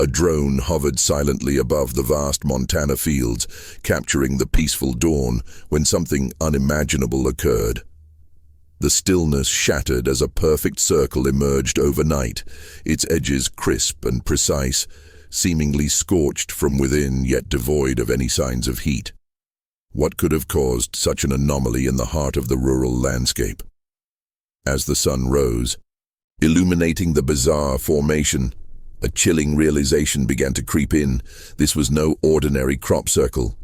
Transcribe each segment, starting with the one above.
A drone hovered silently above the vast Montana fields, capturing the peaceful dawn when something unimaginable occurred. The stillness shattered as a perfect circle emerged overnight, its edges crisp and precise, seemingly scorched from within yet devoid of any signs of heat. What could have caused such an anomaly in the heart of the rural landscape? As the sun rose, illuminating the bizarre formation, a chilling realization began to creep in. This was no ordinary crop circle.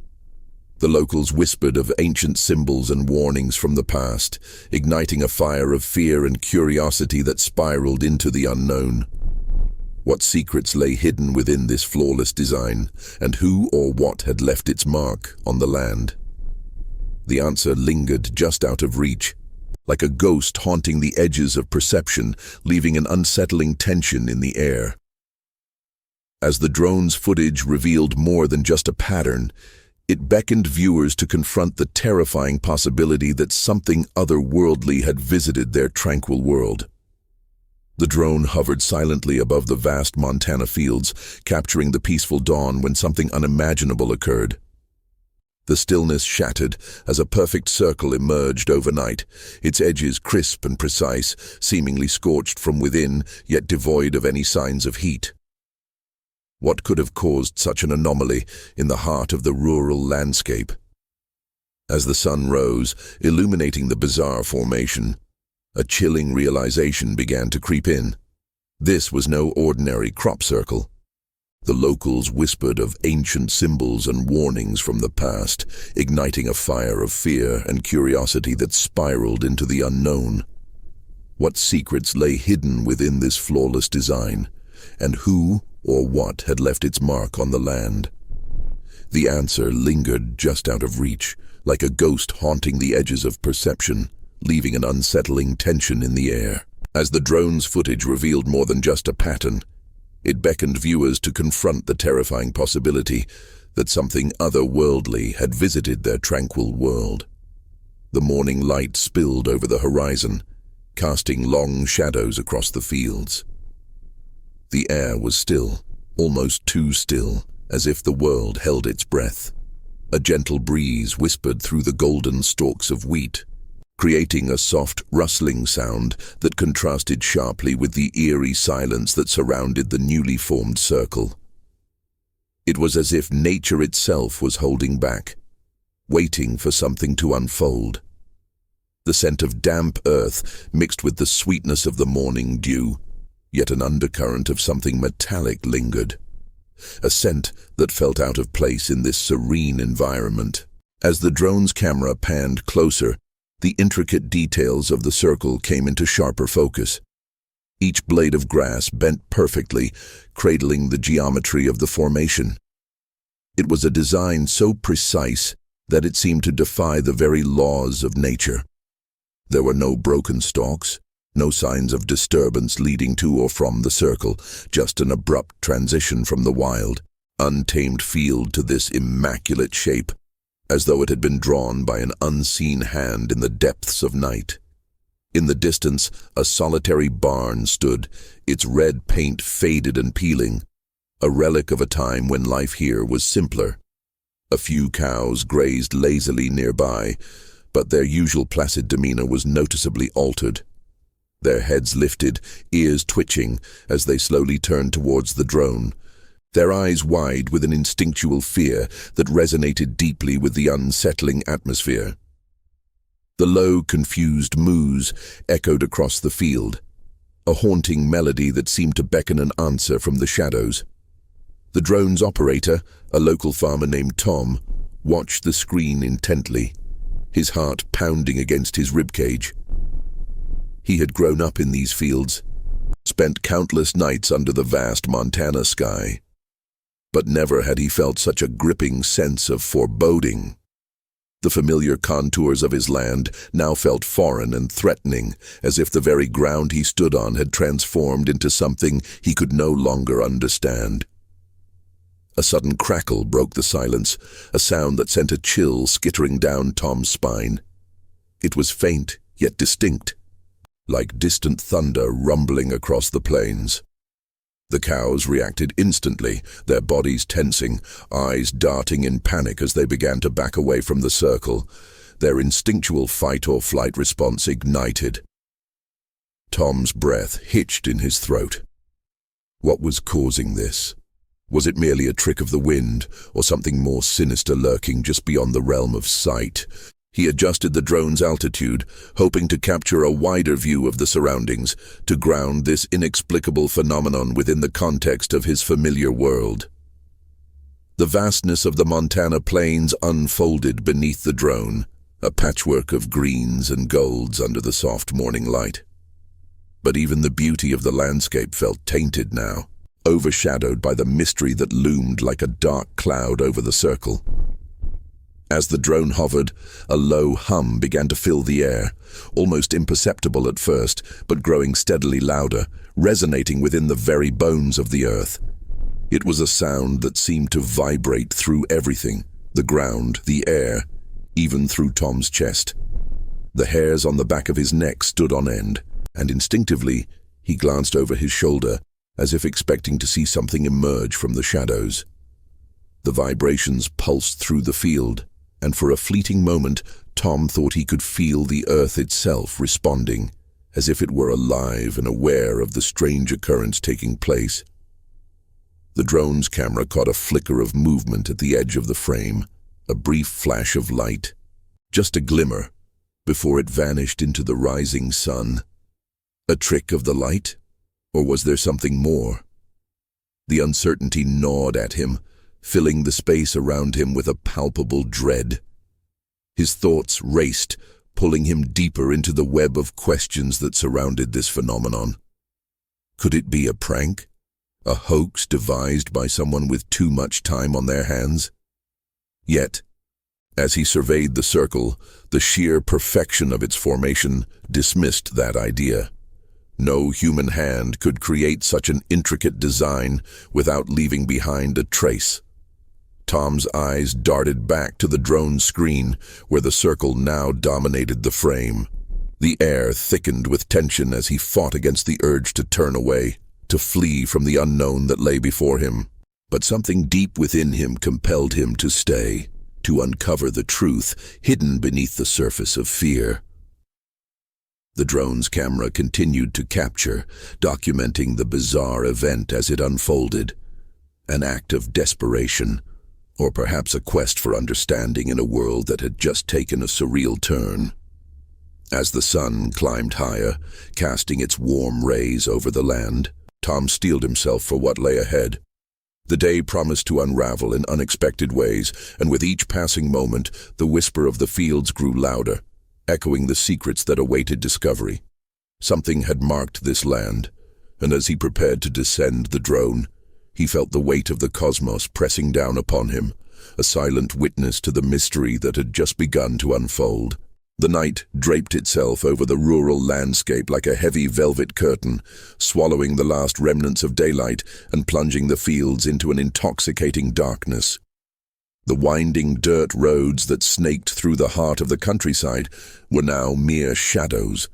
The locals whispered of ancient symbols and warnings from the past, igniting a fire of fear and curiosity that spiraled into the unknown. What secrets lay hidden within this flawless design, and who or what had left its mark on the land? The answer lingered just out of reach, like a ghost haunting the edges of perception, leaving an unsettling tension in the air. As the drone's footage revealed more than just a pattern, it beckoned viewers to confront the terrifying possibility that something otherworldly had visited their tranquil world. The drone hovered silently above the vast Montana fields, capturing the peaceful dawn when something unimaginable occurred. The stillness shattered as a perfect circle emerged overnight, its edges crisp and precise, seemingly scorched from within, yet devoid of any signs of heat. What could have caused such an anomaly in the heart of the rural landscape? As the sun rose, illuminating the bizarre formation, a chilling realization began to creep in. This was no ordinary crop circle. The locals whispered of ancient symbols and warnings from the past, igniting a fire of fear and curiosity that spiraled into the unknown. What secrets lay hidden within this flawless design, and who or what had left its mark on the land? The answer lingered just out of reach, like a ghost haunting the edges of perception, leaving an unsettling tension in the air. As the drone's footage revealed more than just a pattern, it beckoned viewers to confront the terrifying possibility that something otherworldly had visited their tranquil world. The morning light spilled over the horizon, casting long shadows across the fields. The air was still, almost too still, as if the world held its breath. A gentle breeze whispered through the golden stalks of wheat, creating a soft, rustling sound that contrasted sharply with the eerie silence that surrounded the newly formed circle. It was as if nature itself was holding back, waiting for something to unfold. The scent of damp earth mixed with the sweetness of the morning dew, yet an undercurrent of something metallic lingered, a scent that felt out of place in this serene environment. As the drone's camera panned closer, the intricate details of the circle came into sharper focus. Each blade of grass bent perfectly, cradling the geometry of the formation. It was a design so precise that it seemed to defy the very laws of nature. There were no broken stalks, no signs of disturbance leading to or from the circle, just an abrupt transition from the wild, untamed field to this immaculate shape, as though it had been drawn by an unseen hand in the depths of night. In the distance, a solitary barn stood, its red paint faded and peeling, a relic of a time when life here was simpler. A few cows grazed lazily nearby, but their usual placid demeanor was noticeably altered. Their heads lifted, ears twitching, as they slowly turned towards the drone, their eyes wide with an instinctual fear that resonated deeply with the unsettling atmosphere. The low, confused moos echoed across the field, a haunting melody that seemed to beckon an answer from the shadows. The drone's operator, a local farmer named Tom, watched the screen intently, his heart pounding against his ribcage. He had grown up in these fields, spent countless nights under the vast Montana sky, but never had he felt such a gripping sense of foreboding. The familiar contours of his land now felt foreign and threatening, as if the very ground he stood on had transformed into something he could no longer understand. A sudden crackle broke the silence, a sound that sent a chill skittering down Tom's spine. It was faint, yet distinct, like distant thunder rumbling across the plains. The cows reacted instantly, their bodies tensing, eyes darting in panic as they began to back away from the circle. Their instinctual fight-or-flight response ignited. Tom's breath hitched in his throat. What was causing this? Was it merely a trick of the wind, or something more sinister lurking just beyond the realm of sight? He adjusted the drone's altitude, hoping to capture a wider view of the surroundings, to ground this inexplicable phenomenon within the context of his familiar world. The vastness of the Montana plains unfolded beneath the drone, a patchwork of greens and golds under the soft morning light. But even the beauty of the landscape felt tainted now, overshadowed by the mystery that loomed like a dark cloud over the circle. As the drone hovered, a low hum began to fill the air, almost imperceptible at first, but growing steadily louder, resonating within the very bones of the earth. It was a sound that seemed to vibrate through everything, the ground, the air, even through Tom's chest. The hairs on the back of his neck stood on end, and instinctively he glanced over his shoulder, as if expecting to see something emerge from the shadows. The vibrations pulsed through the field, and for a fleeting moment Tom thought he could feel the earth itself responding, as if it were alive and aware of the strange occurrence taking place. The drone's camera caught a flicker of movement at the edge of the frame, a brief flash of light, just a glimmer, before it vanished into the rising sun. A trick of the light? Or was there something more? The uncertainty gnawed at him, filling the space around him with a palpable dread. His thoughts raced, pulling him deeper into the web of questions that surrounded this phenomenon. Could it be a prank? A hoax devised by someone with too much time on their hands? Yet, as he surveyed the circle, the sheer perfection of its formation dismissed that idea. No human hand could create such an intricate design without leaving behind a trace. Tom's eyes darted back to the drone screen, where the circle now dominated the frame. The air thickened with tension as he fought against the urge to turn away, to flee from the unknown that lay before him. But something deep within him compelled him to stay, to uncover the truth hidden beneath the surface of fear. The drone's camera continued to capture, documenting the bizarre event as it unfolded. An act of desperation, or perhaps a quest for understanding in a world that had just taken a surreal turn. As the sun climbed higher, casting its warm rays over the land, Tom steeled himself for what lay ahead. The day promised to unravel in unexpected ways, and with each passing moment, the whisper of the fields grew louder, echoing the secrets that awaited discovery. Something had marked this land, and as he prepared to descend the drone, he felt the weight of the cosmos pressing down upon him, a silent witness to the mystery that had just begun to unfold. The night draped itself over the rural landscape like a heavy velvet curtain, swallowing the last remnants of daylight and plunging the fields into an intoxicating darkness. The winding dirt roads that snaked through the heart of the countryside were now mere shadows,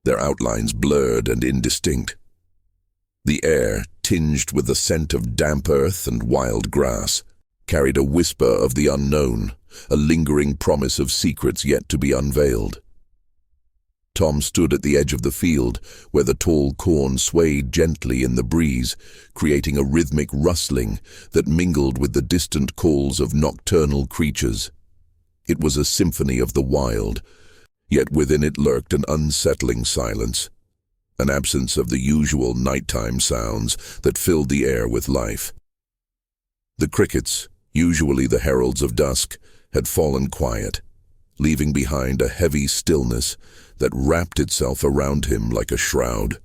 their outlines blurred and indistinct. The air, tinged with the scent of damp earth and wild grass, carried a whisper of the unknown, a lingering promise of secrets yet to be unveiled. Tom stood at the edge of the field, where the tall corn swayed gently in the breeze, creating a rhythmic rustling that mingled with the distant calls of nocturnal creatures. It was a symphony of the wild, yet within it lurked an unsettling silence, an absence of the usual nighttime sounds that filled the air with life. The crickets, usually the heralds of dusk, had fallen quiet, leaving behind a heavy stillness that wrapped itself around him like a shroud.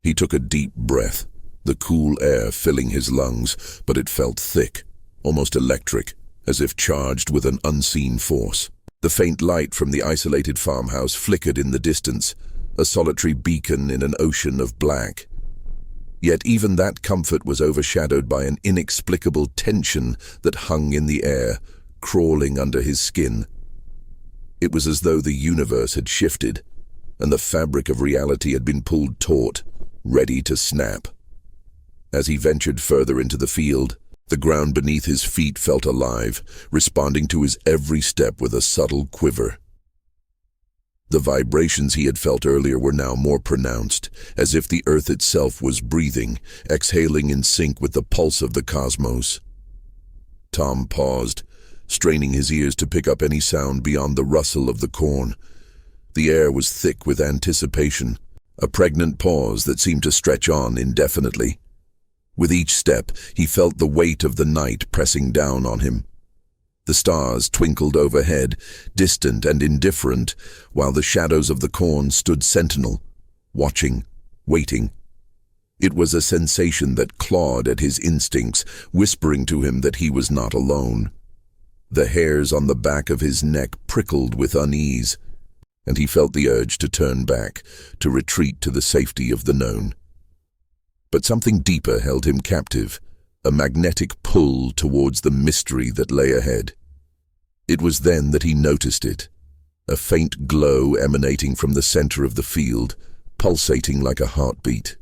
He took a deep breath, the cool air filling his lungs, but it felt thick, almost electric, as if charged with an unseen force. The faint light from the isolated farmhouse flickered in the distance, a solitary beacon in an ocean of black. Yet even that comfort was overshadowed by an inexplicable tension that hung in the air, crawling under his skin. It was as though the universe had shifted, and the fabric of reality had been pulled taut, ready to snap. As he ventured further into the field, the ground beneath his feet felt alive, responding to his every step with a subtle quiver. The vibrations he had felt earlier were now more pronounced, as if the earth itself was breathing, exhaling in sync with the pulse of the cosmos. Tom paused, straining his ears to pick up any sound beyond the rustle of the corn. The air was thick with anticipation, a pregnant pause that seemed to stretch on indefinitely. With each step, he felt the weight of the night pressing down on him. The stars twinkled overhead, distant and indifferent, while the shadows of the corn stood sentinel, watching, waiting. It was a sensation that clawed at his instincts, whispering to him that he was not alone. The hairs on the back of his neck prickled with unease, and he felt the urge to turn back, to retreat to the safety of the known. But something deeper held him captive, a magnetic pull towards the mystery that lay ahead. It was then that he noticed it, a faint glow emanating from the center of the field, pulsating like a heartbeat.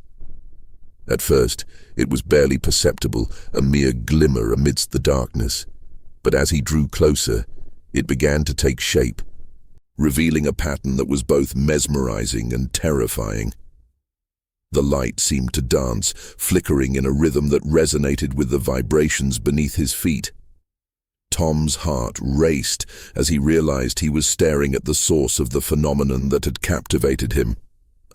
At first, it was barely perceptible, a mere glimmer amidst the darkness. But as he drew closer, it began to take shape, revealing a pattern that was both mesmerizing and terrifying. The light seemed to dance, flickering in a rhythm that resonated with the vibrations beneath his feet. Tom's heart raced as he realized he was staring at the source of the phenomenon that had captivated him,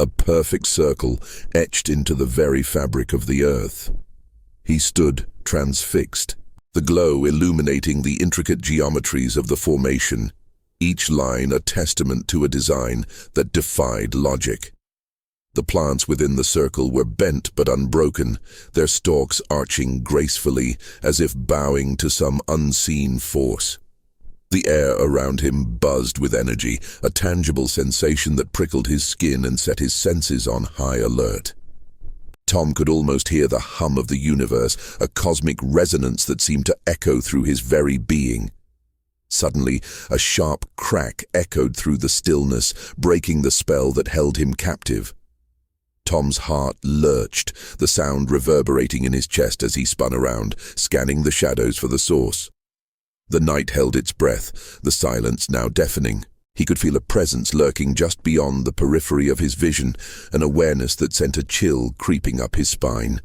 a perfect circle etched into the very fabric of the earth. He stood transfixed, the glow illuminating the intricate geometries of the formation, each line a testament to a design that defied logic. The plants within the circle were bent but unbroken, their stalks arching gracefully as if bowing to some unseen force. The air around him buzzed with energy, a tangible sensation that prickled his skin and set his senses on high alert. Tom could almost hear the hum of the universe, a cosmic resonance that seemed to echo through his very being. Suddenly, a sharp crack echoed through the stillness, breaking the spell that held him captive. Tom's heart lurched, the sound reverberating in his chest as he spun around, scanning the shadows for the source. The night held its breath, the silence now deafening. He could feel a presence lurking just beyond the periphery of his vision, an awareness that sent a chill creeping up his spine.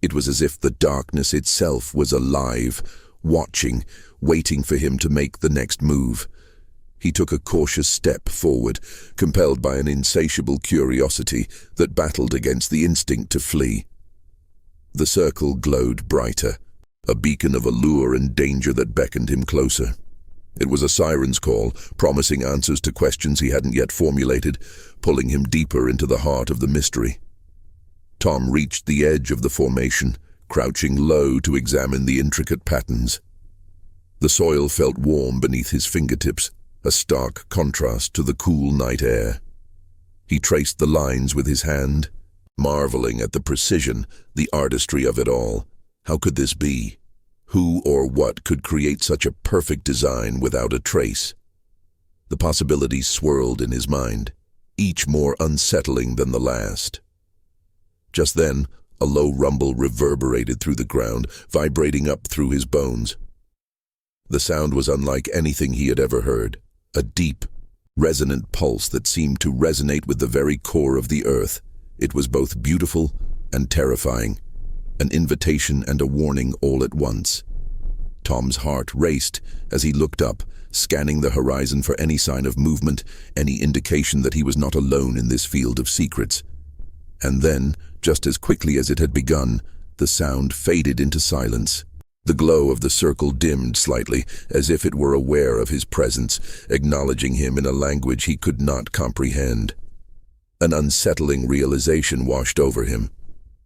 It was as if the darkness itself was alive, watching, waiting for him to make the next move. He took a cautious step forward, compelled by an insatiable curiosity that battled against the instinct to flee. The circle glowed brighter, a beacon of allure and danger that beckoned him closer. It was a siren's call, promising answers to questions he hadn't yet formulated, pulling him deeper into the heart of the mystery. Tom reached the edge of the formation, crouching low to examine the intricate patterns. The soil felt warm beneath his fingertips, a stark contrast to the cool night air. He traced the lines with his hand, marveling at the precision, the artistry of it all. How could this be? Who or what could create such a perfect design without a trace? The possibilities swirled in his mind, each more unsettling than the last. Just then, a low rumble reverberated through the ground, vibrating up through his bones. The sound was unlike anything he had ever heard. A deep, resonant pulse that seemed to resonate with the very core of the earth. It was both beautiful and terrifying, an invitation and a warning all at once. Tom's heart raced as he looked up, scanning the horizon for any sign of movement, any indication that he was not alone in this field of secrets. And then, just as quickly as it had begun, the sound faded into silence. The glow of the circle dimmed slightly, as if it were aware of his presence, acknowledging him in a language he could not comprehend. An unsettling realization washed over him.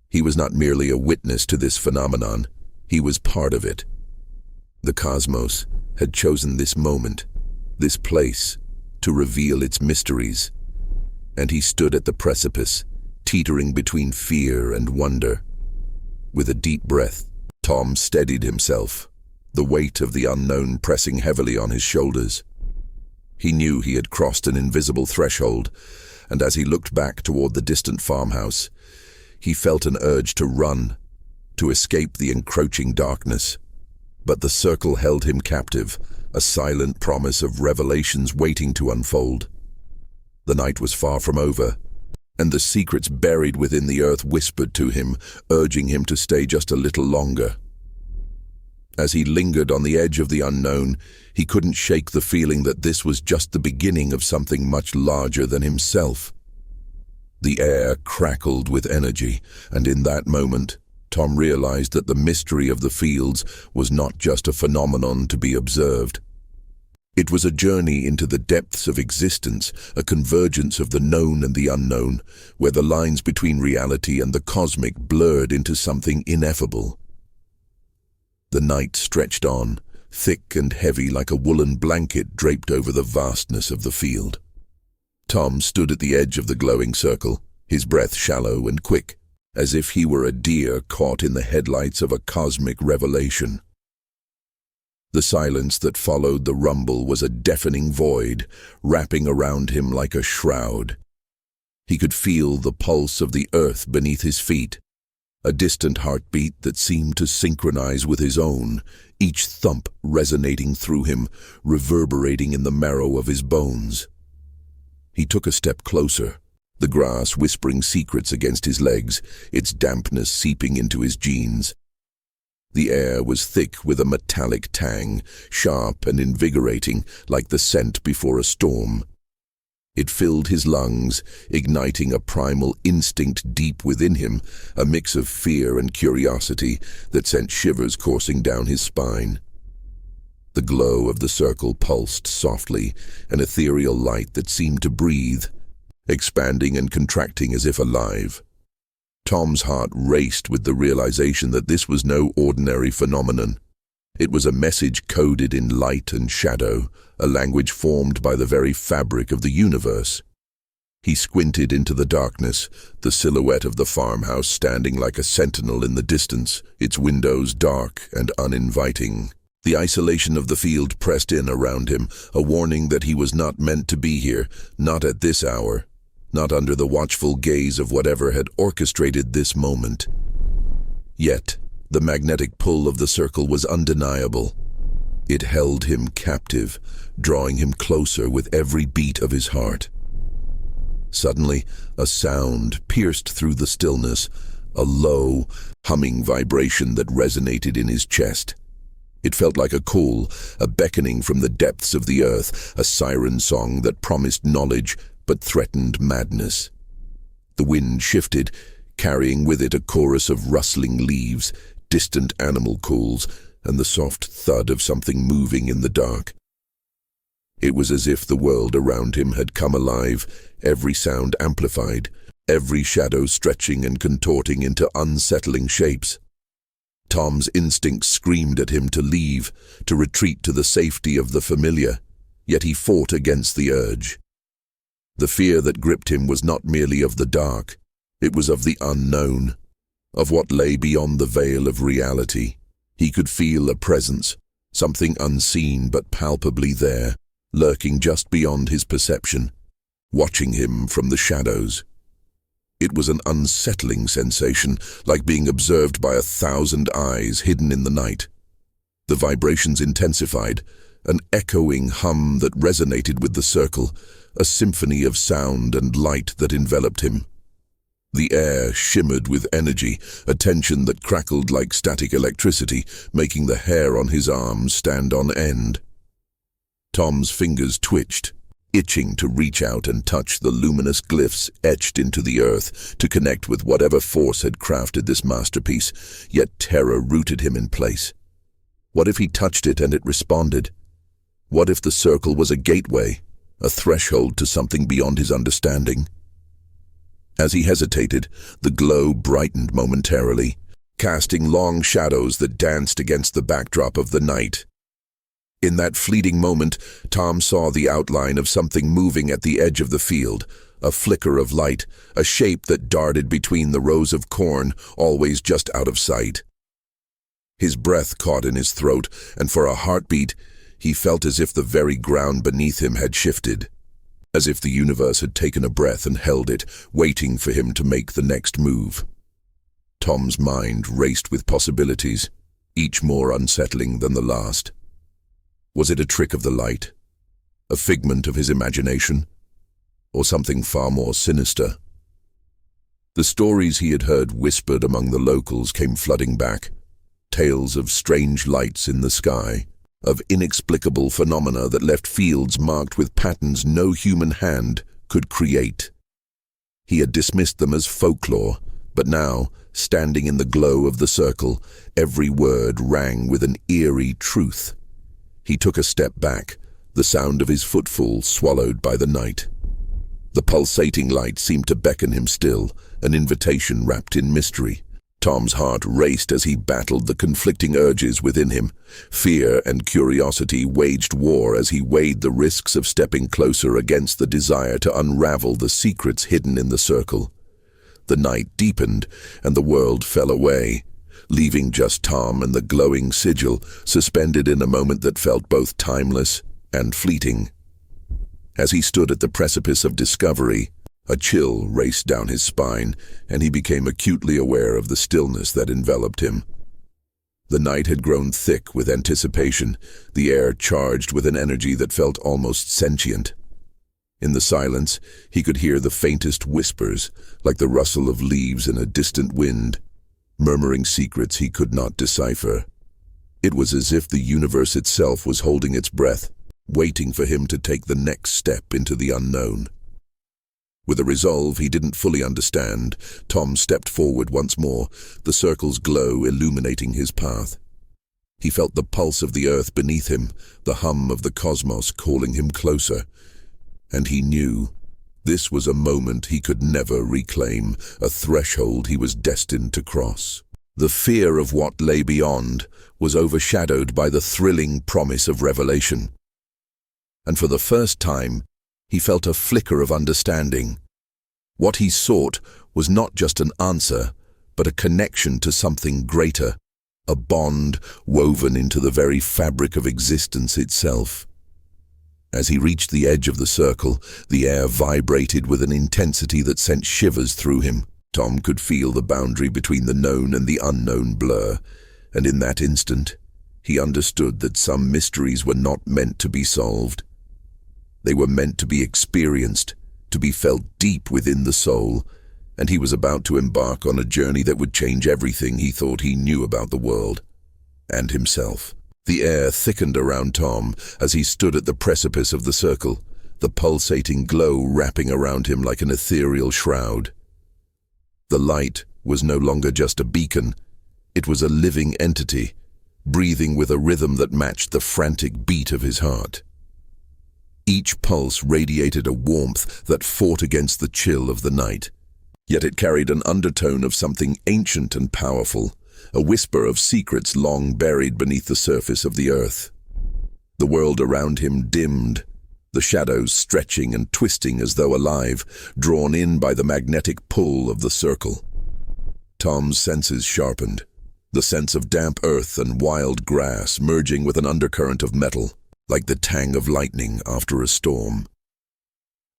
He was not merely a witness to this phenomenon, he was part of it. The cosmos had chosen this moment, this place, to reveal its mysteries. And he stood at the precipice, teetering between fear and wonder. With a deep breath, Tom steadied himself, the weight of the unknown pressing heavily on his shoulders. He knew he had crossed an invisible threshold, and as he looked back toward the distant farmhouse, he felt an urge to run, to escape the encroaching darkness. But the circle held him captive, a silent promise of revelations waiting to unfold. The night was far from over, and the secrets buried within the earth whispered to him, urging him to stay just a little longer. As he lingered on the edge of the unknown, he couldn't shake the feeling that this was just the beginning of something much larger than himself. The air crackled with energy, and in that moment, Tom realized that the mystery of the fields was not just a phenomenon to be observed. It was a journey into the depths of existence, a convergence of the known and the unknown, where the lines between reality and the cosmic blurred into something ineffable. The night stretched on, thick and heavy like a woolen blanket draped over the vastness of the field. Tom stood at the edge of the glowing circle, his breath shallow and quick, as if he were a deer caught in the headlights of a cosmic revelation. The silence that followed the rumble was a deafening void, wrapping around him like a shroud. He could feel the pulse of the earth beneath his feet, a distant heartbeat that seemed to synchronize with his own, each thump resonating through him, reverberating in the marrow of his bones. He took a step closer, the grass whispering secrets against his legs, its dampness seeping into his jeans. The air was thick with a metallic tang, sharp and invigorating, like the scent before a storm. It filled his lungs, igniting a primal instinct deep within him, a mix of fear and curiosity that sent shivers coursing down his spine. The glow of the circle pulsed softly, an ethereal light that seemed to breathe, expanding and contracting as if alive. Tom's heart raced with the realization that this was no ordinary phenomenon. It was a message coded in light and shadow, a language formed by the very fabric of the universe. He squinted into the darkness, the silhouette of the farmhouse standing like a sentinel in the distance, its windows dark and uninviting. The isolation of the field pressed in around him, a warning that he was not meant to be here, not at this hour, not under the watchful gaze of whatever had orchestrated this moment. Yet, the magnetic pull of the circle was undeniable. It held him captive, drawing him closer with every beat of his heart. Suddenly, a sound pierced through the stillness, a low, humming vibration that resonated in his chest. It felt like a call, a beckoning from the depths of the earth, a siren song that promised knowledge but threatened madness. The wind shifted, carrying with it a chorus of rustling leaves, distant animal calls, and the soft thud of something moving in the dark. It was as if the world around him had come alive, every sound amplified, every shadow stretching and contorting into unsettling shapes. Tom's instincts screamed at him to leave, to retreat to the safety of the familiar, yet he fought against the urge. The fear that gripped him was not merely of the dark, it was of the unknown, of what lay beyond the veil of reality. He could feel a presence, something unseen but palpably there, lurking just beyond his perception, watching him from the shadows. It was an unsettling sensation, like being observed by 1,000 eyes hidden in the night. The vibrations intensified, an echoing hum that resonated with the circle, a symphony of sound and light that enveloped him. The air shimmered with energy, a tension that crackled like static electricity, making the hair on his arms stand on end. Tom's fingers twitched, itching to reach out and touch the luminous glyphs etched into the earth, to connect with whatever force had crafted this masterpiece, yet terror rooted him in place. What if he touched it and it responded? What if the circle was a gateway, a threshold to something beyond his understanding? As he hesitated, the glow brightened momentarily, casting long shadows that danced against the backdrop of the night. In that fleeting moment, Tom saw the outline of something moving at the edge of the field, a flicker of light, a shape that darted between the rows of corn, always just out of sight. His breath caught in his throat, and for a heartbeat, he felt as if the very ground beneath him had shifted, as if the universe had taken a breath and held it, waiting for him to make the next move. Tom's mind raced with possibilities, each more unsettling than the last. Was it a trick of the light? A figment of his imagination? Or something far more sinister? The stories he had heard whispered among the locals came flooding back. Tales of strange lights in the sky, of inexplicable phenomena that left fields marked with patterns no human hand could create. He had dismissed them as folklore, but now, standing in the glow of the circle, every word rang with an eerie truth. He took a step back, the sound of his footfall swallowed by the night. The pulsating light seemed to beckon him still, an invitation wrapped in mystery. Tom's heart raced as he battled the conflicting urges within him. Fear and curiosity waged war as he weighed the risks of stepping closer against the desire to unravel the secrets hidden in the circle. The night deepened, and the world fell away, leaving just Tom and the glowing sigil suspended in a moment that felt both timeless and fleeting. As he stood at the precipice of discovery, a chill raced down his spine, and he became acutely aware of the stillness that enveloped him. The night had grown thick with anticipation, the air charged with an energy that felt almost sentient. In the silence, he could hear the faintest whispers, like the rustle of leaves in a distant wind, murmuring secrets he could not decipher. It was as if the universe itself was holding its breath, waiting for him to take the next step into the unknown. With a resolve he didn't fully understand, Tom stepped forward once more, the circle's glow illuminating his path. He felt the pulse of the earth beneath him, the hum of the cosmos calling him closer. And he knew this was a moment he could never reclaim, a threshold he was destined to cross. The fear of what lay beyond was overshadowed by the thrilling promise of revelation. And for the first time, he felt a flicker of understanding. What he sought was not just an answer, but a connection to something greater, a bond woven into the very fabric of existence itself. As he reached the edge of the circle, the air vibrated with an intensity that sent shivers through him. Tom could feel the boundary between the known and the unknown blur, and in that instant, he understood that some mysteries were not meant to be solved. They were meant to be experienced, to be felt deep within the soul, and he was about to embark on a journey that would change everything he thought he knew about the world and himself. The air thickened around Tom as he stood at the precipice of the circle, the pulsating glow wrapping around him like an ethereal shroud. The light was no longer just a beacon, it was a living entity, breathing with a rhythm that matched the frantic beat of his heart. Each pulse radiated a warmth that fought against the chill of the night, yet it carried an undertone of something ancient and powerful, a whisper of secrets long buried beneath the surface of the earth. The world around him dimmed, the shadows stretching and twisting as though alive, drawn in by the magnetic pull of the circle. Tom's senses sharpened, the sense of damp earth and wild grass merging with an undercurrent of metal, like the tang of lightning after a storm.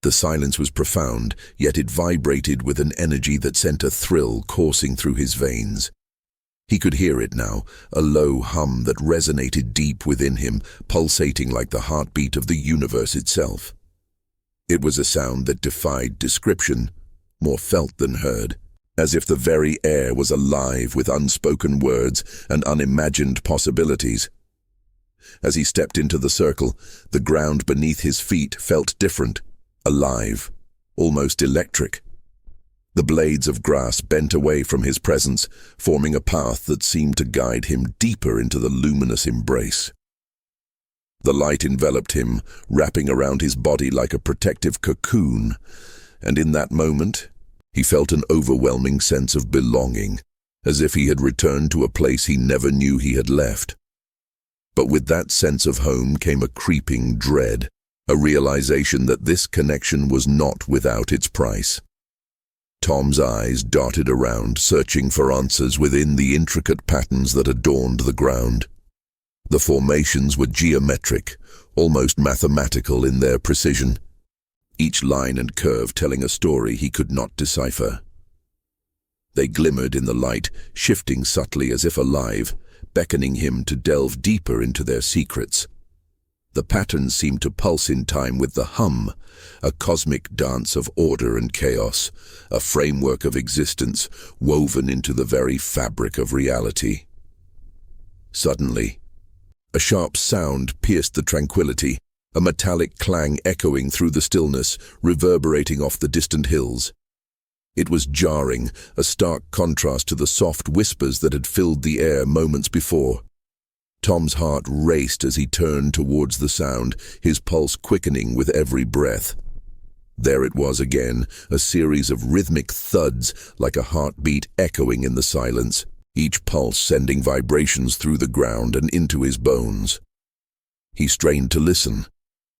The silence was profound, yet it vibrated with an energy that sent a thrill coursing through his veins. He could hear it now, a low hum that resonated deep within him, pulsating like the heartbeat of the universe itself. It was a sound that defied description, more felt than heard, as if the very air was alive with unspoken words and unimagined possibilities. As he stepped into the circle, the ground beneath his feet felt different, alive, almost electric. The blades of grass bent away from his presence, forming a path that seemed to guide him deeper into the luminous embrace. The light enveloped him, wrapping around his body like a protective cocoon, and in that moment, he felt an overwhelming sense of belonging, as if he had returned to a place he never knew he had left. But with that sense of home came a creeping dread, a realization that this connection was not without its price. Tom's eyes darted around, searching for answers within the intricate patterns that adorned the ground. The formations were geometric, almost mathematical in their precision, each line and curve telling a story he could not decipher. They glimmered in the light, shifting subtly as if alive, beckoning him to delve deeper into their secrets. The patterns seemed to pulse in time with the hum, a cosmic dance of order and chaos, a framework of existence woven into the very fabric of reality. Suddenly, a sharp sound pierced the tranquility, a metallic clang echoing through the stillness, reverberating off the distant hills. It was jarring, a stark contrast to the soft whispers that had filled the air moments before. Tom's heart raced as he turned towards the sound, his pulse quickening with every breath. There it was again, a series of rhythmic thuds, like a heartbeat echoing in the silence, each pulse sending vibrations through the ground and into his bones. He strained to listen,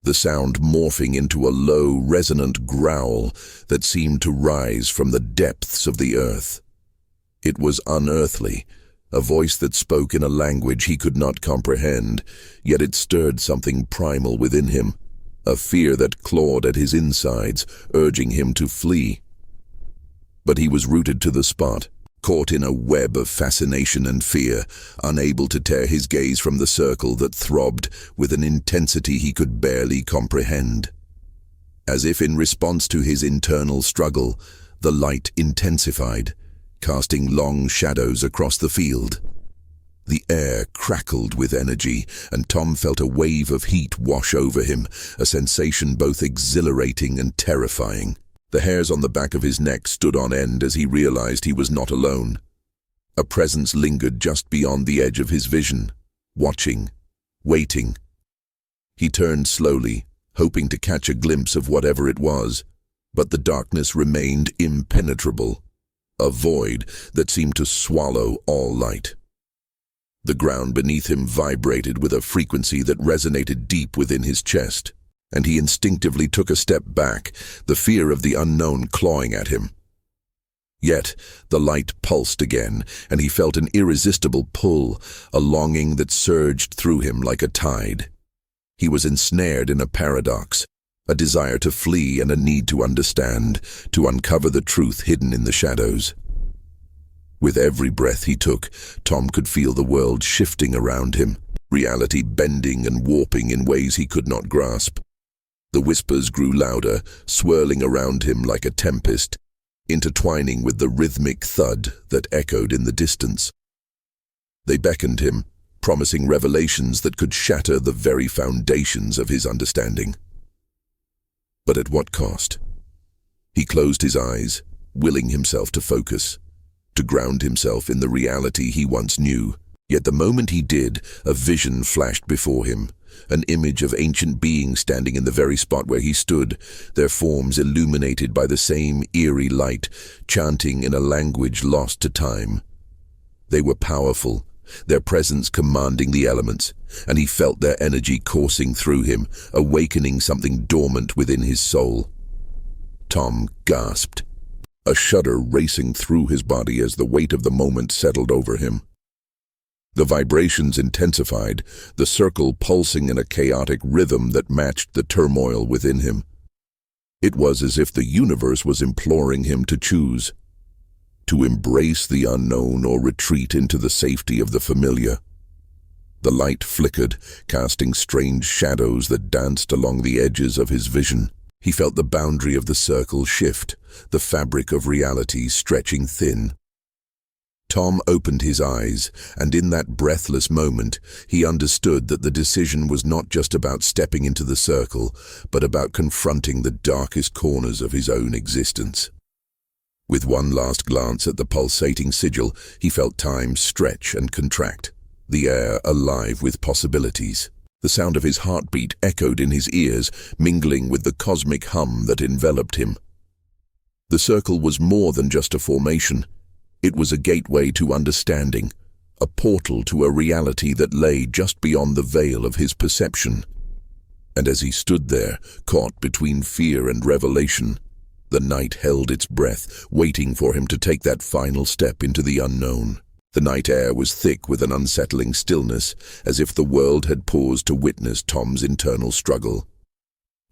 the sound morphing into a low, resonant growl that seemed to rise from the depths of the earth. It was unearthly, a voice that spoke in a language he could not comprehend, yet it stirred something primal within him, a fear that clawed at his insides, urging him to flee. But he was rooted to the spot, caught in a web of fascination and fear, unable to tear his gaze from the circle that throbbed with an intensity he could barely comprehend. As if in response to his internal struggle, the light intensified, casting long shadows across the field. The air crackled with energy, and Tom felt a wave of heat wash over him, a sensation both exhilarating and terrifying. The hairs on the back of his neck stood on end as he realized he was not alone. A presence lingered just beyond the edge of his vision, watching, waiting. He turned slowly, hoping to catch a glimpse of whatever it was, but the darkness remained impenetrable, a void that seemed to swallow all light. The ground beneath him vibrated with a frequency that resonated deep within his chest, and he instinctively took a step back, the fear of the unknown clawing at him. Yet the light pulsed again, and he felt an irresistible pull, a longing that surged through him like a tide. He was ensnared in a paradox, a desire to flee and a need to understand, to uncover the truth hidden in the shadows. With every breath he took, Tom could feel the world shifting around him, reality bending and warping in ways he could not grasp. The whispers grew louder, swirling around him like a tempest, intertwining with the rhythmic thud that echoed in the distance. They beckoned him, promising revelations that could shatter the very foundations of his understanding. But at what cost? He closed his eyes, willing himself to focus, to ground himself in the reality he once knew. Yet the moment he did, a vision flashed before him, an image of ancient beings standing in the very spot where he stood, their forms illuminated by the same eerie light, chanting in a language lost to time. They were powerful, their presence commanding the elements, and he felt their energy coursing through him, awakening something dormant within his soul. Tom gasped, a shudder racing through his body as the weight of the moment settled over him. The vibrations intensified, the circle pulsing in a chaotic rhythm that matched the turmoil within him. It was as if the universe was imploring him to choose, to embrace the unknown or retreat into the safety of the familiar. The light flickered, casting strange shadows that danced along the edges of his vision. He felt the boundary of the circle shift, the fabric of reality stretching thin. Tom opened his eyes, and in that breathless moment, he understood that the decision was not just about stepping into the circle, but about confronting the darkest corners of his own existence. With one last glance at the pulsating sigil, he felt time stretch and contract, the air alive with possibilities. The sound of his heartbeat echoed in his ears, mingling with the cosmic hum that enveloped him. The circle was more than just a formation. It was a gateway to understanding, a portal to a reality that lay just beyond the veil of his perception. And as he stood there, caught between fear and revelation, the night held its breath, waiting for him to take that final step into the unknown. The night air was thick with an unsettling stillness, as if the world had paused to witness Tom's internal struggle.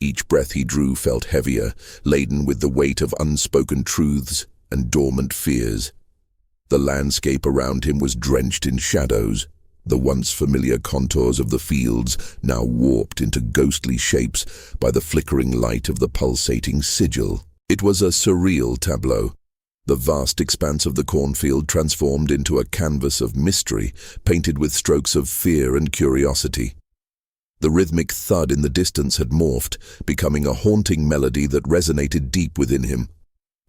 Each breath he drew felt heavier, laden with the weight of unspoken truths and dormant fears. The landscape around him was drenched in shadows, the once familiar contours of the fields now warped into ghostly shapes by the flickering light of the pulsating sigil. It was a surreal tableau. The vast expanse of the cornfield transformed into a canvas of mystery, painted with strokes of fear and curiosity. The rhythmic thud in the distance had morphed, becoming a haunting melody that resonated deep within him.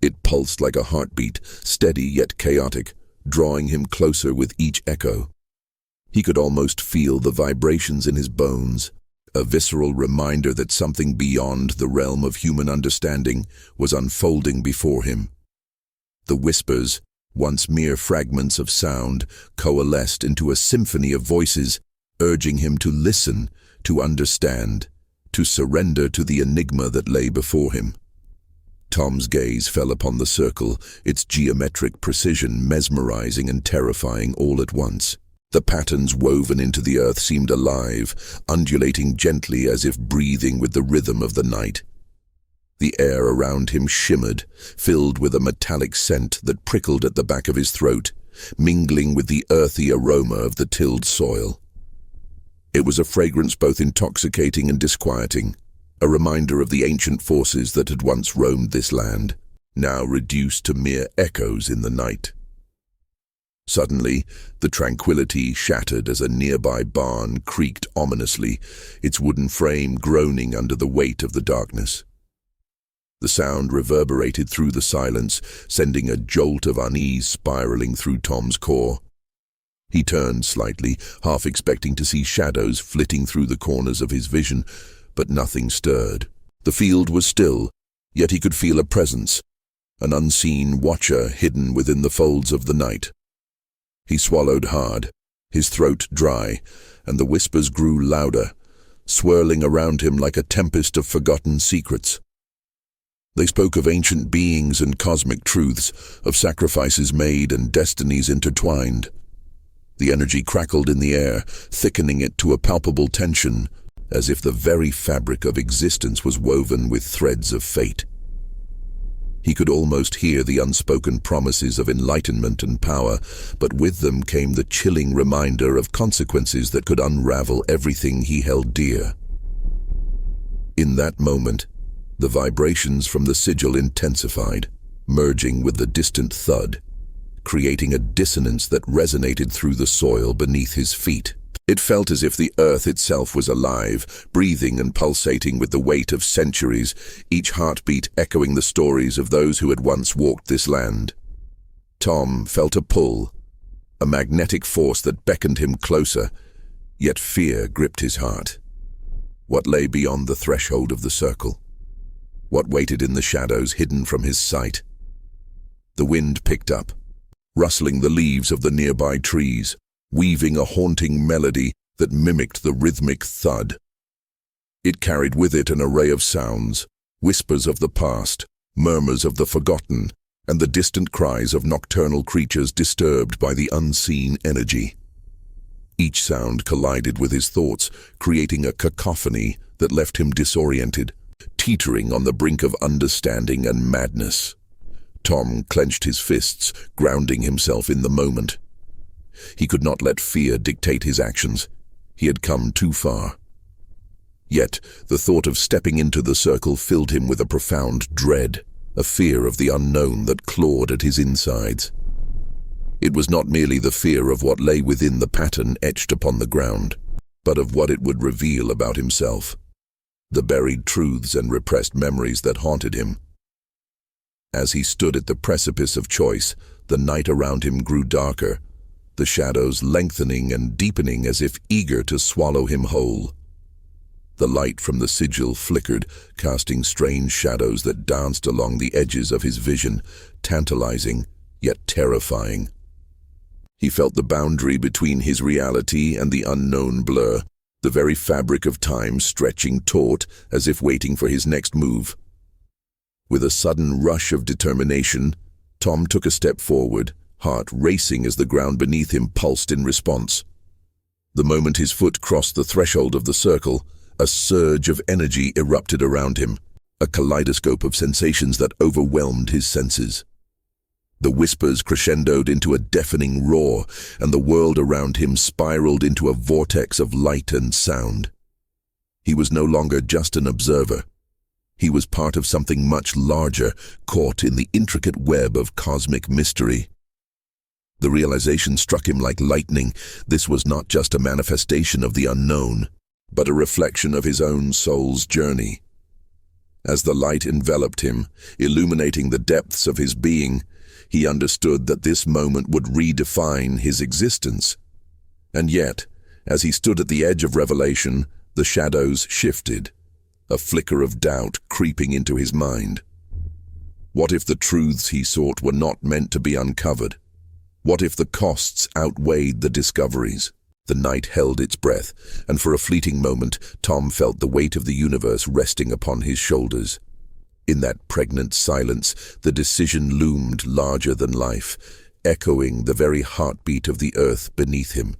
It pulsed like a heartbeat, steady yet chaotic, drawing him closer with each echo. He could almost feel the vibrations in his bones, a visceral reminder that something beyond the realm of human understanding was unfolding before him. The whispers, once mere fragments of sound, coalesced into a symphony of voices, urging him to listen, to understand, to surrender to the enigma that lay before him. Tom's gaze fell upon the circle, its geometric precision mesmerizing and terrifying all at once. The patterns woven into the earth seemed alive, undulating gently as if breathing with the rhythm of the night. The air around him shimmered, filled with a metallic scent that prickled at the back of his throat, mingling with the earthy aroma of the tilled soil. It was a fragrance both intoxicating and disquieting, a reminder of the ancient forces that had once roamed this land, now reduced to mere echoes in the night. Suddenly, the tranquility shattered as a nearby barn creaked ominously, its wooden frame groaning under the weight of the darkness. The sound reverberated through the silence, sending a jolt of unease spiraling through Tom's core. He turned slightly, half expecting to see shadows flitting through the corners of his vision, but nothing stirred. The field was still, yet he could feel a presence, an unseen watcher hidden within the folds of the night. He swallowed hard, his throat dry, and the whispers grew louder, swirling around him like a tempest of forgotten secrets. They spoke of ancient beings and cosmic truths, of sacrifices made and destinies intertwined. The energy crackled in the air, thickening it to a palpable tension, as if the very fabric of existence was woven with threads of fate. He could almost hear the unspoken promises of enlightenment and power, but with them came the chilling reminder of consequences that could unravel everything he held dear. In that moment, the vibrations from the sigil intensified, merging with the distant thud, creating a dissonance that resonated through the soil beneath his feet. It felt as if the earth itself was alive, breathing and pulsating with the weight of centuries, each heartbeat echoing the stories of those who had once walked this land. Tom felt a pull, a magnetic force that beckoned him closer, yet fear gripped his heart. What lay beyond the threshold of the circle? What waited in the shadows hidden from his sight? The wind picked up, rustling the leaves of the nearby trees, weaving a haunting melody that mimicked the rhythmic thud. It carried with it an array of sounds, whispers of the past, murmurs of the forgotten, and the distant cries of nocturnal creatures disturbed by the unseen energy. Each sound collided with his thoughts, creating a cacophony that left him disoriented, teetering on the brink of understanding and madness. Tom clenched his fists, grounding himself in the moment. He could not let fear dictate his actions. He had come too far. Yet, the thought of stepping into the circle filled him with a profound dread, a fear of the unknown that clawed at his insides. It was not merely the fear of what lay within the pattern etched upon the ground, but of what it would reveal about himself, the buried truths and repressed memories that haunted him. As he stood at the precipice of choice, the night around him grew darker, the shadows lengthening and deepening as if eager to swallow him whole. The light from the sigil flickered, casting strange shadows that danced along the edges of his vision, tantalizing, yet terrifying. He felt the boundary between his reality and the unknown blur, the very fabric of time stretching taut as if waiting for his next move. With a sudden rush of determination, Tom took a step forward, heart racing as the ground beneath him pulsed in response. The moment his foot crossed the threshold of the circle, a surge of energy erupted around him, a kaleidoscope of sensations that overwhelmed his senses. The whispers crescendoed into a deafening roar, and the world around him spiraled into a vortex of light and sound. He was no longer just an observer. He was part of something much larger, caught in the intricate web of cosmic mystery. The realization struck him like lightning. This was not just a manifestation of the unknown, but a reflection of his own soul's journey. As the light enveloped him, illuminating the depths of his being, he understood that this moment would redefine his existence. And yet, as he stood at the edge of revelation, the shadows shifted, a flicker of doubt creeping into his mind. What if the truths he sought were not meant to be uncovered? What if the costs outweighed the discoveries? The night held its breath, and for a fleeting moment, Tom felt the weight of the universe resting upon his shoulders. In that pregnant silence, the decision loomed larger than life, echoing the very heartbeat of the earth beneath him.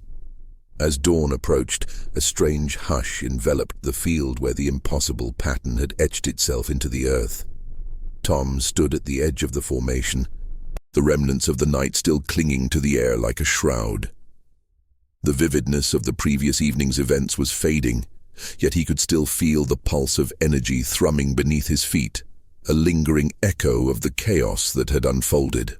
As dawn approached, a strange hush enveloped the field where the impossible pattern had etched itself into the earth. Tom stood at the edge of the formation, the remnants of the night still clinging to the air like a shroud. The vividness of the previous evening's events was fading, yet he could still feel the pulse of energy thrumming beneath his feet, a lingering echo of the chaos that had unfolded.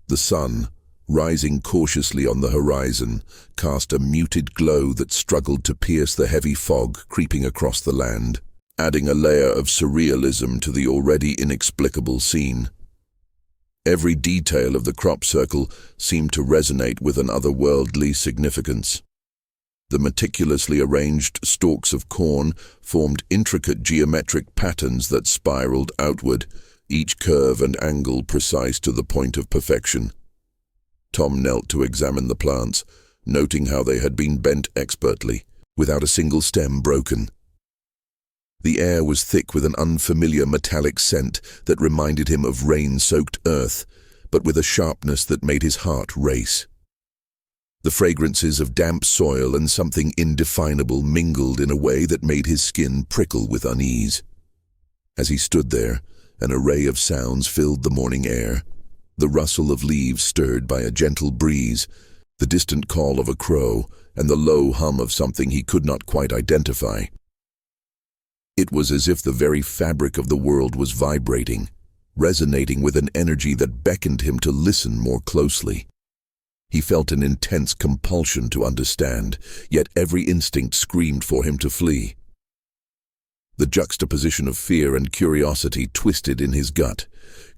The sun, rising cautiously on the horizon, cast a muted glow that struggled to pierce the heavy fog creeping across the land, adding a layer of surrealism to the already inexplicable scene. Every detail of the crop circle seemed to resonate with an otherworldly significance. The meticulously arranged stalks of corn formed intricate geometric patterns that spiraled outward, each curve and angle precise to the point of perfection. Tom knelt to examine the plants, noting how they had been bent expertly, without a single stem broken. The air was thick with an unfamiliar metallic scent that reminded him of rain-soaked earth, but with a sharpness that made his heart race. The fragrances of damp soil and something indefinable mingled in a way that made his skin prickle with unease. As he stood there, an array of sounds filled the morning air, the rustle of leaves stirred by a gentle breeze, the distant call of a crow, and the low hum of something he could not quite identify. It was as if the very fabric of the world was vibrating, resonating with an energy that beckoned him to listen more closely. He felt an intense compulsion to understand, yet every instinct screamed for him to flee. The juxtaposition of fear and curiosity twisted in his gut,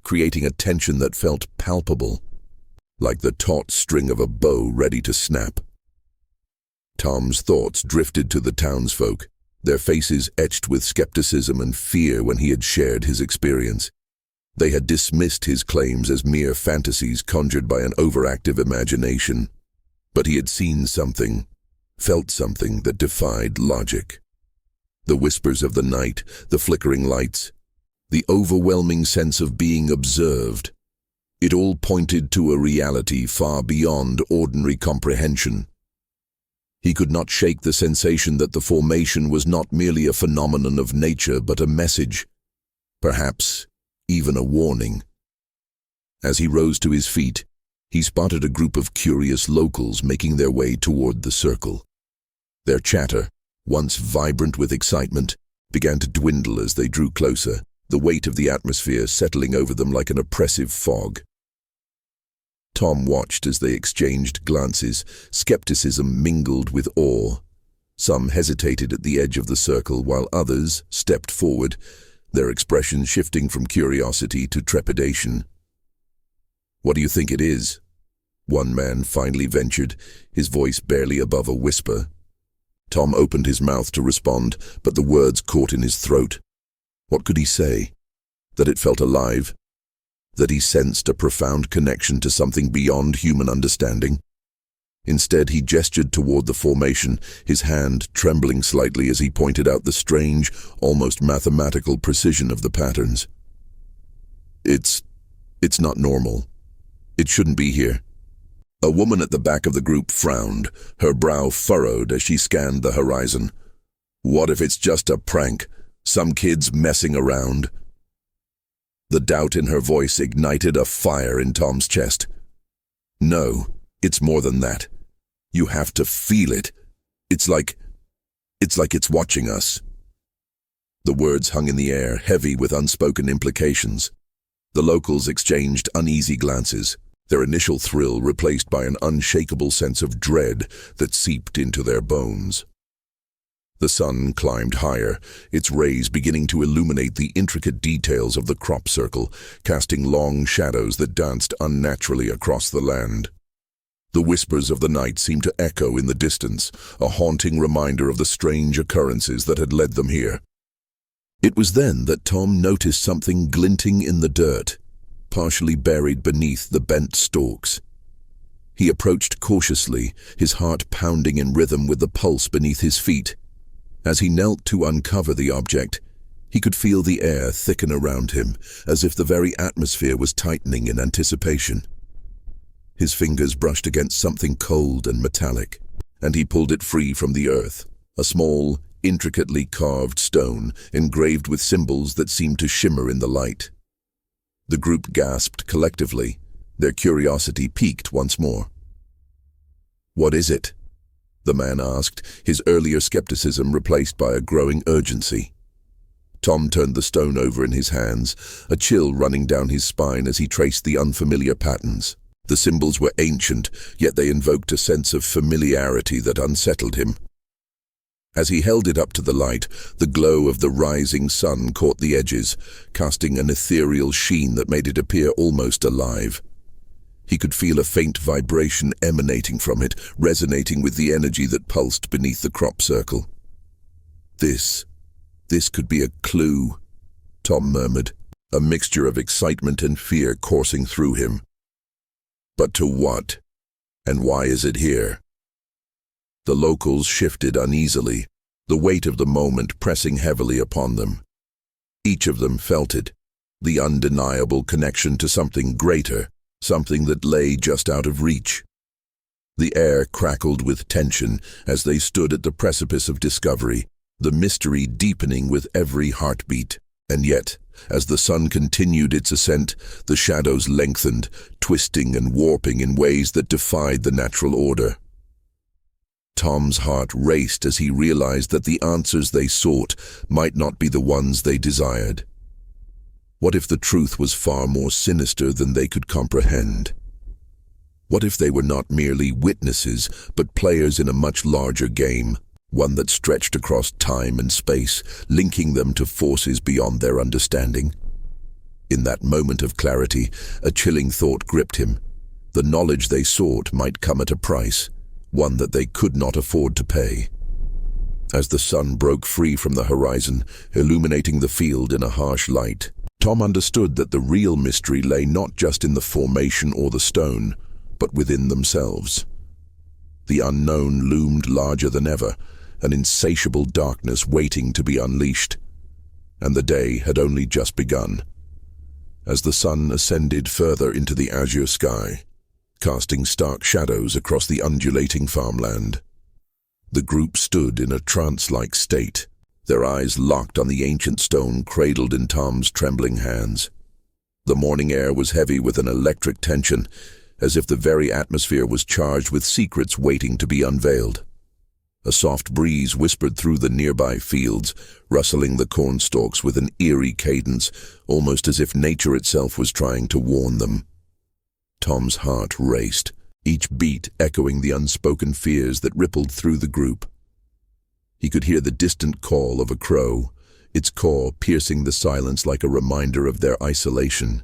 creating a tension that felt palpable, like the taut string of a bow ready to snap. Tom's thoughts drifted to the townsfolk, their faces etched with skepticism and fear when he had shared his experience. They had dismissed his claims as mere fantasies conjured by an overactive imagination. But he had seen something, felt something that defied logic. The whispers of the night, the flickering lights, the overwhelming sense of being observed. It all pointed to a reality far beyond ordinary comprehension. He could not shake the sensation that the formation was not merely a phenomenon of nature but a message, perhaps even a warning. As he rose to his feet, he spotted a group of curious locals making their way toward the circle. Their chatter, once vibrant with excitement, began to dwindle as they drew closer, the weight of the atmosphere settling over them like an oppressive fog. Tom watched as they exchanged glances, skepticism mingled with awe. Some hesitated at the edge of the circle while others stepped forward, their expressions shifting from curiosity to trepidation. "What do you think it is?" one man finally ventured, his voice barely above a whisper. Tom opened his mouth to respond, but the words caught in his throat. What could he say? That it felt alive? That he sensed a profound connection to something beyond human understanding? Instead, he gestured toward the formation, his hand trembling slightly as he pointed out the strange, almost mathematical precision of the patterns. It's not normal. It shouldn't be here." A woman at the back of the group frowned, her brow furrowed as she scanned the horizon. "What if it's just a prank? Some kids messing around?" The doubt in her voice ignited a fire in Tom's chest. No, it's more than that. You have to feel it. It's like it's watching us. The words hung in the air, heavy with unspoken implications. The locals exchanged uneasy glances, their initial thrill replaced by an unshakable sense of dread that seeped into their bones. The sun climbed higher, its rays beginning to illuminate the intricate details of the crop circle, casting long shadows that danced unnaturally across the land. The whispers of the night seemed to echo in the distance, a haunting reminder of the strange occurrences that had led them here. It was then that Tom noticed something glinting in the dirt, partially buried beneath the bent stalks. He approached cautiously, his heart pounding in rhythm with the pulse beneath his feet. As he knelt to uncover the object, he could feel the air thicken around him, as if the very atmosphere was tightening in anticipation. His fingers brushed against something cold and metallic, and he pulled it free from the earth, a small, intricately carved stone engraved with symbols that seemed to shimmer in the light. The group gasped collectively, their curiosity piqued once more. "What is it?" the man asked, his earlier skepticism replaced by a growing urgency. Tom turned the stone over in his hands, a chill running down his spine as he traced the unfamiliar patterns. The symbols were ancient, yet they invoked a sense of familiarity that unsettled him. As he held it up to the light, the glow of the rising sun caught the edges, casting an ethereal sheen that made it appear almost alive. He could feel a faint vibration emanating from it, resonating with the energy that pulsed beneath the crop circle. This could be a clue," Tom murmured, a mixture of excitement and fear coursing through him. "But to what? And why is it here?" The locals shifted uneasily, the weight of the moment pressing heavily upon them. Each of them felt it, the undeniable connection to something greater, something that lay just out of reach. The air crackled with tension as they stood at the precipice of discovery, the mystery deepening with every heartbeat. And yet, as the sun continued its ascent, the shadows lengthened, twisting and warping in ways that defied the natural order. Tom's heart raced as he realized that the answers they sought might not be the ones they desired. What if the truth was far more sinister than they could comprehend? What if they were not merely witnesses, but players in a much larger game, one that stretched across time and space, linking them to forces beyond their understanding? In that moment of clarity, a chilling thought gripped him. The knowledge they sought might come at a price, one that they could not afford to pay. As the sun broke free from the horizon, illuminating the field in a harsh light, Tom understood that the real mystery lay not just in the formation or the stone, but within themselves. The unknown loomed larger than ever, an insatiable darkness waiting to be unleashed. And the day had only just begun. As the sun ascended further into the azure sky, casting stark shadows across the undulating farmland, the group stood in a trance-like state, their eyes locked on the ancient stone cradled in Tom's trembling hands. The morning air was heavy with an electric tension, as if the very atmosphere was charged with secrets waiting to be unveiled. A soft breeze whispered through the nearby fields, rustling the cornstalks with an eerie cadence, almost as if nature itself was trying to warn them. Tom's heart raced, each beat echoing the unspoken fears that rippled through the group. He could hear the distant call of a crow, its call piercing the silence like a reminder of their isolation.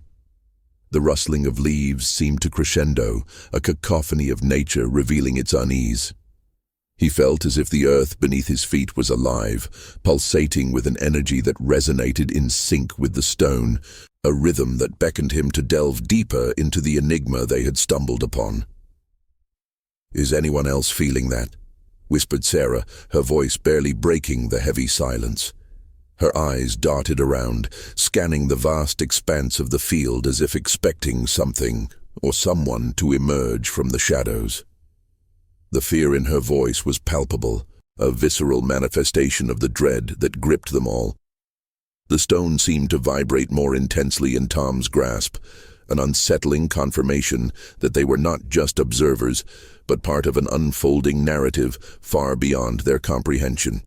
The rustling of leaves seemed to crescendo, a cacophony of nature revealing its unease. He felt as if the earth beneath his feet was alive, pulsating with an energy that resonated in sync with the stone, a rhythm that beckoned him to delve deeper into the enigma they had stumbled upon. "Is anyone else feeling that?" whispered Sarah, her voice barely breaking the heavy silence. Her eyes darted around, scanning the vast expanse of the field as if expecting something or someone to emerge from the shadows. The fear in her voice was palpable, a visceral manifestation of the dread that gripped them all. The stone seemed to vibrate more intensely in Tom's grasp, an unsettling confirmation that they were not just observers, but part of an unfolding narrative far beyond their comprehension.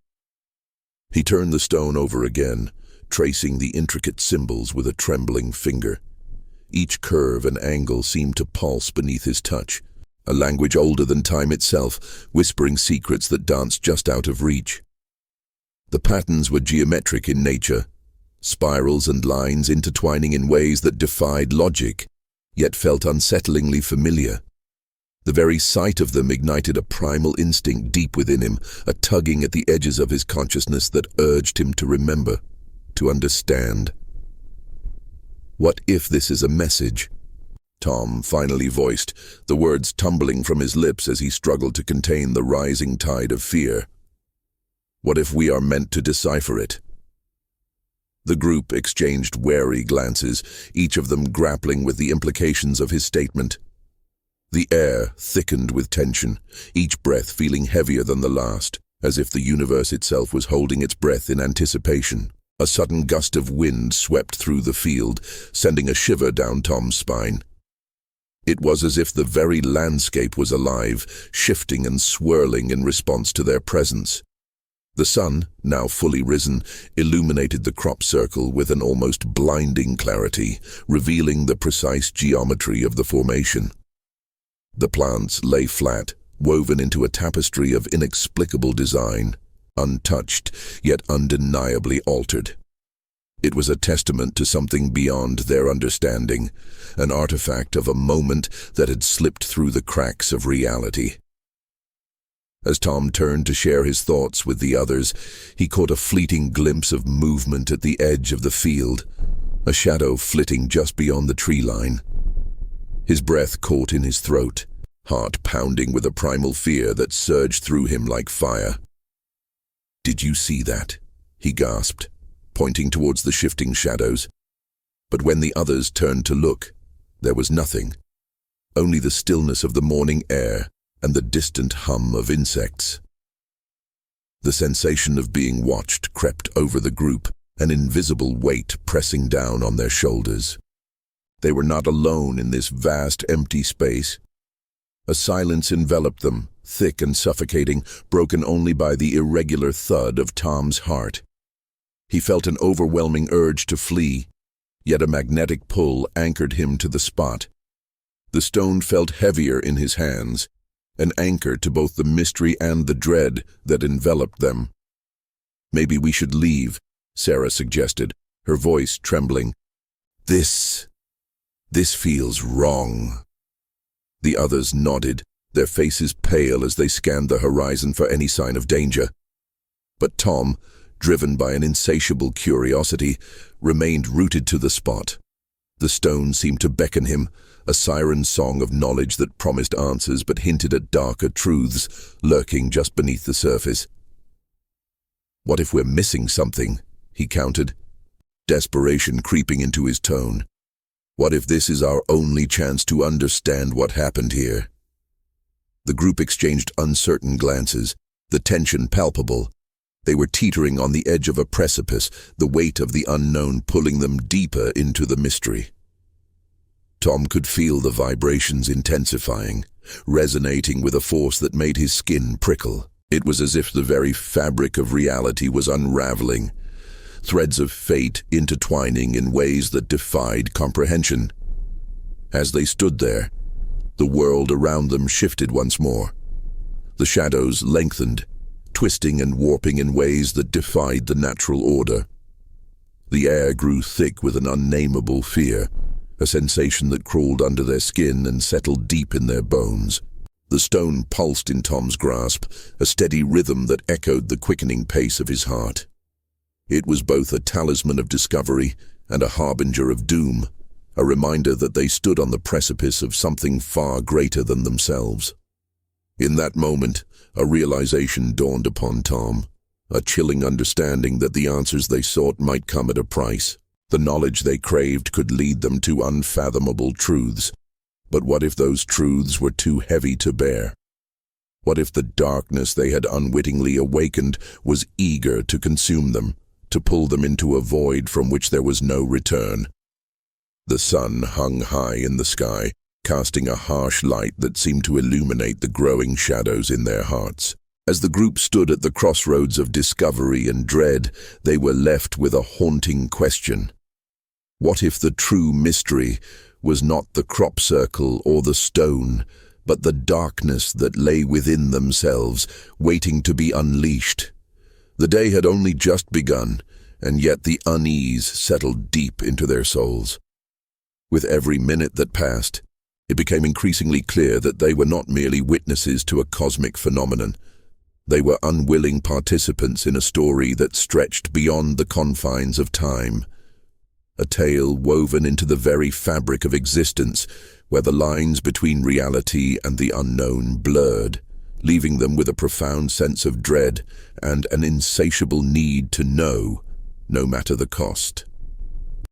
He turned the stone over again, tracing the intricate symbols with a trembling finger. Each curve and angle seemed to pulse beneath his touch, a language older than time itself, whispering secrets that danced just out of reach. The patterns were geometric in nature, spirals and lines intertwining in ways that defied logic, yet felt unsettlingly familiar. The very sight of them ignited a primal instinct deep within him, a tugging at the edges of his consciousness that urged him to remember, to understand. "What if this is a message?" Tom finally voiced, the words tumbling from his lips as he struggled to contain the rising tide of fear. "What if we are meant to decipher it?" The group exchanged wary glances, each of them grappling with the implications of his statement. The air thickened with tension, each breath feeling heavier than the last, as if the universe itself was holding its breath in anticipation. A sudden gust of wind swept through the field, sending a shiver down Tom's spine. It was as if the very landscape was alive, shifting and swirling in response to their presence. The sun, now fully risen, illuminated the crop circle with an almost blinding clarity, revealing the precise geometry of the formation. The plants lay flat, woven into a tapestry of inexplicable design, untouched, yet undeniably altered. It was a testament to something beyond their understanding, an artifact of a moment that had slipped through the cracks of reality. As Tom turned to share his thoughts with the others, he caught a fleeting glimpse of movement at the edge of the field, a shadow flitting just beyond the tree line. His breath caught in his throat, heart pounding with a primal fear that surged through him like fire. "Did you see that?" he gasped, pointing towards the shifting shadows. But when the others turned to look, there was nothing, only the stillness of the morning air and the distant hum of insects. The sensation of being watched crept over the group, an invisible weight pressing down on their shoulders. They were not alone in this vast, empty space. A silence enveloped them, thick and suffocating, broken only by the irregular thud of Tom's heart. He felt an overwhelming urge to flee, yet a magnetic pull anchored him to the spot. The stone felt heavier in his hands, an anchor to both the mystery and the dread that enveloped them. "Maybe we should leave," Sarah suggested, her voice trembling. This feels wrong." The others nodded, their faces pale as they scanned the horizon for any sign of danger. But Tom, driven by an insatiable curiosity, remained rooted to the spot. The stone seemed to beckon him, a siren song of knowledge that promised answers but hinted at darker truths lurking just beneath the surface. "What if we're missing something?" he countered, desperation creeping into his tone. "What if this is our only chance to understand what happened here?" The group exchanged uncertain glances, the tension palpable. They were teetering on the edge of a precipice, the weight of the unknown pulling them deeper into the mystery. Tom could feel the vibrations intensifying, resonating with a force that made his skin prickle. It was as if the very fabric of reality was unraveling, threads of fate intertwining in ways that defied comprehension. As they stood there, the world around them shifted once more. The shadows lengthened, twisting and warping in ways that defied the natural order. The air grew thick with an unnameable fear, a sensation that crawled under their skin and settled deep in their bones. The stone pulsed in Tom's grasp, a steady rhythm that echoed the quickening pace of his heart. It was both a talisman of discovery and a harbinger of doom, a reminder that they stood on the precipice of something far greater than themselves. In that moment, a realization dawned upon Tom, a chilling understanding that the answers they sought might come at a price. The knowledge they craved could lead them to unfathomable truths. But what if those truths were too heavy to bear? What if the darkness they had unwittingly awakened was eager to consume them, to pull them into a void from which there was no return. The sun hung high in the sky, casting a harsh light that seemed to illuminate the growing shadows in their hearts. As the group stood at the crossroads of discovery and dread, they were left with a haunting question. What if the true mystery was not the crop circle or the stone, but the darkness that lay within themselves, waiting to be unleashed? The day had only just begun, and yet the unease settled deep into their souls. With every minute that passed, it became increasingly clear that they were not merely witnesses to a cosmic phenomenon. They were unwilling participants in a story that stretched beyond the confines of time. A tale woven into the very fabric of existence, where the lines between reality and the unknown blurred, leaving them with a profound sense of dread and an insatiable need to know, no matter the cost.